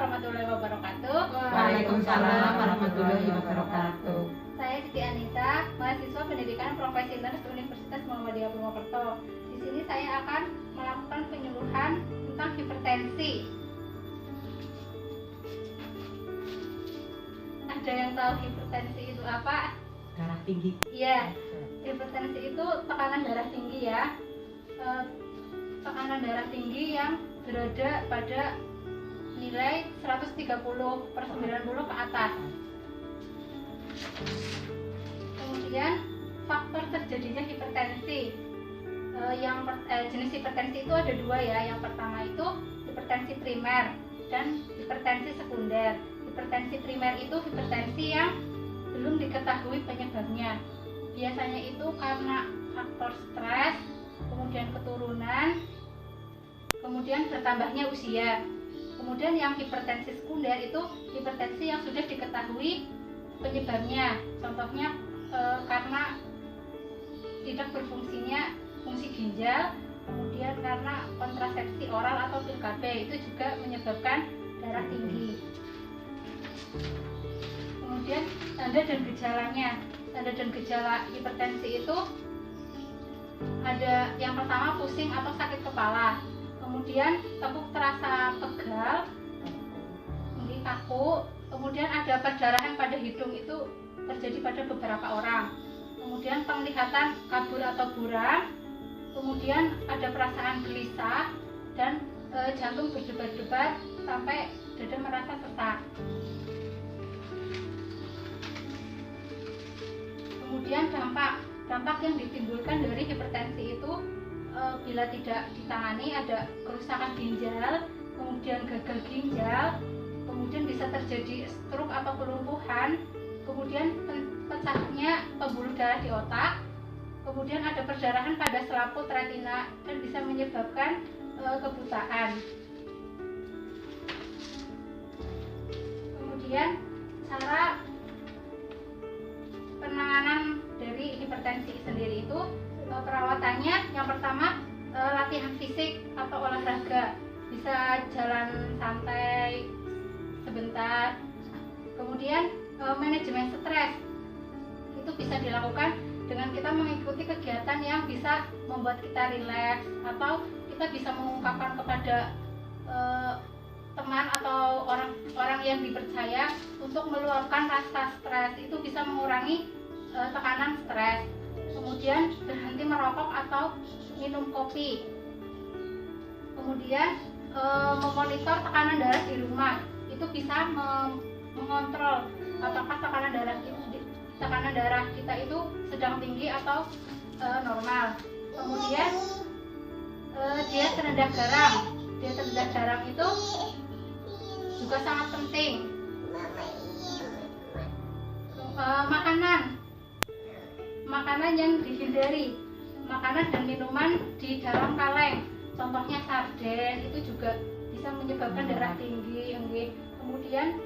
warahmatullahi wabarakatuh. Waalaikumsalam warahmatullahi wabarakatuh. Saya Siti Anissa, mahasiswa Pendidikan Profesi Nurse Universitas Muhammadiyah Purwokerto. Di sini saya akan melakukan penyuluhan tentang hipertensi. Ada yang tahu hipertensi itu apa? Darah tinggi. Iya, hipertensi itu tekanan darah tinggi ya. Tekanan darah tinggi yang berada pada nilai 130/90 ke atas. Kemudian faktor terjadinya hipertensi. Jenis hipertensi itu ada dua ya. Yang pertama itu hipertensi primer dan hipertensi sekunder. Hipertensi primer itu hipertensi yang belum diketahui penyebabnya. Biasanya itu karena faktor stres, kemudian keturunan, kemudian bertambahnya usia. Kemudian yang hipertensi sekunder itu hipertensi yang sudah diketahui penyebabnya. Contohnya karena tidak berfungsinya fungsi ginjal, kemudian karena kontrasepsi oral atau pil KB, itu juga menyebabkan darah tinggi. Kemudian tanda dan gejalanya. Tanda dan gejala hipertensi itu ada yang pertama pusing atau sakit kepala, kemudian tepuk terasa pegal, kaku, kemudian ada perdarahan pada hidung, itu terjadi pada beberapa orang, kemudian penglihatan kabur atau buram, kemudian ada perasaan gelisah dan jantung berdebar-debar sampai dada merasa sesak. Kemudian dampak yang ditimbulkan dari hipertensi itu bila tidak ditangani ada kerusakan ginjal, kemudian gagal ginjal, kemudian bisa terjadi stroke atau kelumpuhan, kemudian pecahnya pembuluh darah di otak, kemudian ada perdarahan pada selaput retina dan bisa menyebabkan kebutaan. Kemudian cara penanganan dari hipertensi sendiri itu perawatannya yang pertama latihan fisik atau olahraga, bisa jalan santai sebentar. Kemudian manajemen stres itu bisa dilakukan dengan kita mengikuti kegiatan yang bisa membuat kita rileks, atau kita bisa mengungkapkan kepada teman atau orang yang dipercaya untuk meluapkan rasa stres, itu bisa mengurangi tekanan stres. Kemudian berhenti merokok atau minum kopi. Kemudian memonitor tekanan darah di rumah, itu bisa mengontrol apakah tekanan darah kita itu sedang tinggi atau normal. Kemudian diet rendah garam. Diet rendah garam itu juga sangat penting. Makanan yang dihindari, makanan dan minuman di dalam kaleng, contohnya sarden, itu juga bisa menyebabkan darah tinggi. Kemudian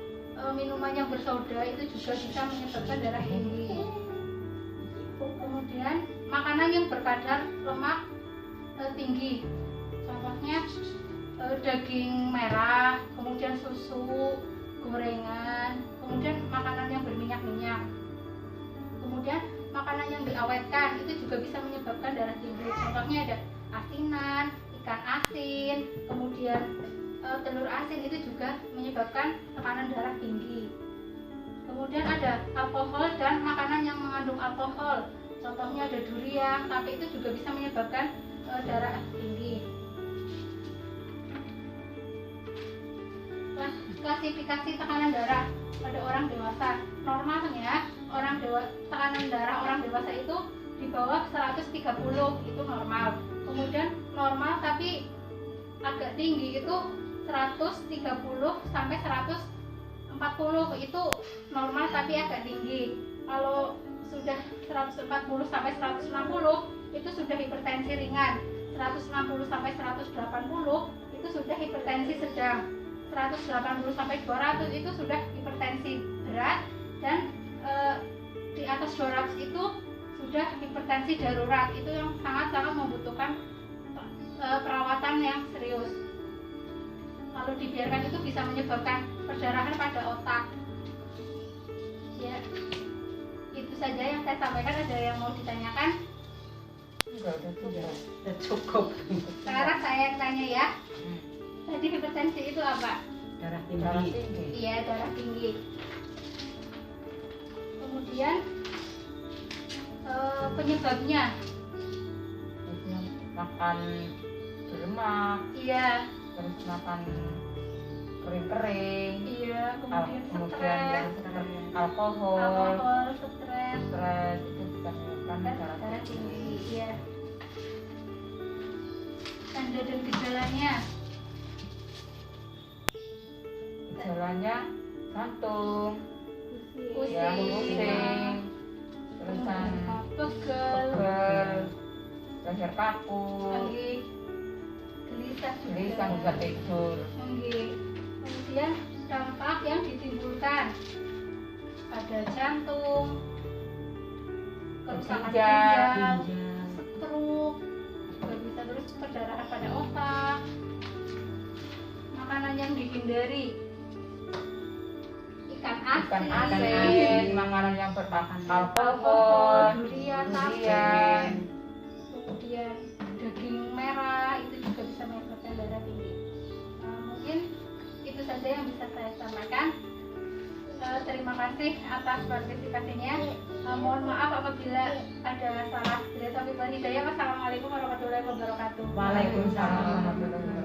minuman yang bersoda itu juga bisa menyebabkan darah tinggi. Kemudian makanan yang berkadar lemak tinggi, contohnya daging merah, kemudian susu, gorengan, kemudian makanan yang berminyak-minyak. Kemudian makanan yang diawetkan itu juga bisa menyebabkan darah tinggi. Contohnya ada asinan, ikan asin, kemudian telur asin, itu juga menyebabkan tekanan darah tinggi. Kemudian ada alkohol dan makanan yang mengandung alkohol, contohnya ada durian, tapi itu juga bisa menyebabkan darah tinggi. Klasifikasi tekanan darah pada orang dewasa. Normalnya tekanan darah orang dewasa itu di bawah 130, itu normal. Kemudian normal tapi agak tinggi itu 130 sampai 140, itu normal tapi agak tinggi. Kalau sudah 140 sampai 160 itu sudah hipertensi ringan. 160 sampai 180 itu sudah hipertensi sedang. 180 sampai 200 itu sudah hipertensi berat, dan di atas 200 itu sudah hipertensi darurat, itu yang sangat-sangat membutuhkan perawatan yang serius. kalau dibiarkan itu bisa menyebabkan perdarahan pada otak. Ya, itu saja yang saya sampaikan. Ada yang mau ditanyakan? Enggak, udah cukup. Sekarang saya yang tanya ya. Tadi hipertensi itu apa? Darah Darah tinggi. tinggi. Iya, darah tinggi. Kemudian penyebabnya? Makan berlemak, Iya, terus makan kering-kering, iya. Kemudian kemudian yang stres, alkohol, stres, stres itu bisa menyebabkan dan darah darah tinggi. tinggi. Iya. Tanda dan gejalanya? Gejalanya jantung, Pusing, ya pusing, terusan pegel, pegel, leher kaku, nggih, gelisah juga. gelisah bisa tidur. Nggih. Kemudian dampak yang ditimbulkan pada jantung, kerusakan Ginjal, ginjal, Ginjal. stroke, juga bisa terus perdarahan pada otak. Makanan yang dihindari: ikan Ikan asin, asin, makanan yang beralkohol, durian, durian, kemudian daging merah itu juga bisa menyebabkan darah tinggi. Mungkin itu saja yang bisa saya sampaikan. Terima kasih atas partisipasinya. Mohon maaf apabila ada salah. Wassalamualaikum warahmatullahi wabarakatuh. Waalaikumsalam warahmatullahi wabarakatuh.